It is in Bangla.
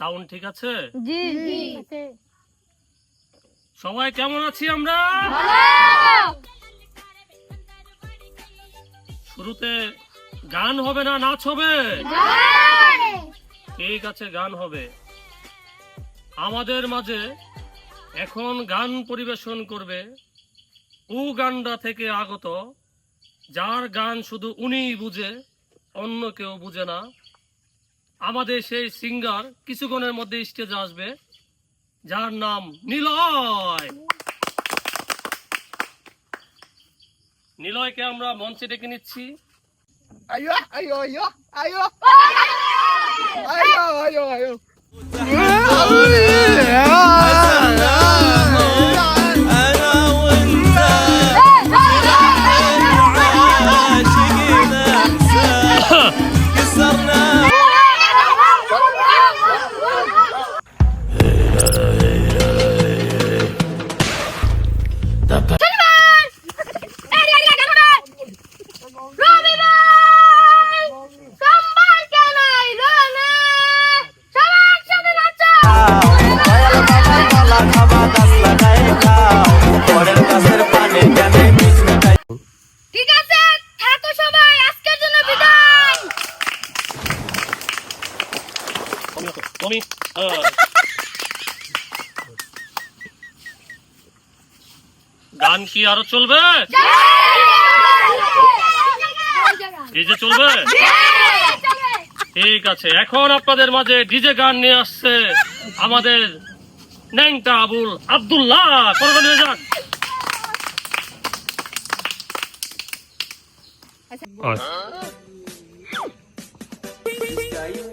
সাউন্ড ঠিক আছে? জি জি সবাই কেমন আছি আমরা? শুরুতে গান হবে না নাচ হবে? ঠিক আছে, গান হবে। আমাদের মাঝে এখন গান পরিবেশন করবে উগান্ডা থেকে আগত, যার গান শুধু উনিই বুঝে, অন্য কেউ বুঝে না। আমাদের সেই সিঙ্গার কিছুক্ষণের মধ্যে স্টেজে আসবে, যার নাম নিলয়। নিলয়কে আমরা মঞ্চে ডেকে নিচ্ছি। Ayo, ayo, ayo, ayo. Ayo, ayo, ayo. ঠিক আছে, থাকো সবাই, আজকের জন্য বিদায়। গান কি আরো চলবে? ডিজে চলবে? ঠিক আছে, এখন আপনাদের মাঝে ডিজে গান নিয়ে আসছে আমাদের ন্যাংটা আবুল আব্দুল্লাহ। করবেন যান। Ayo,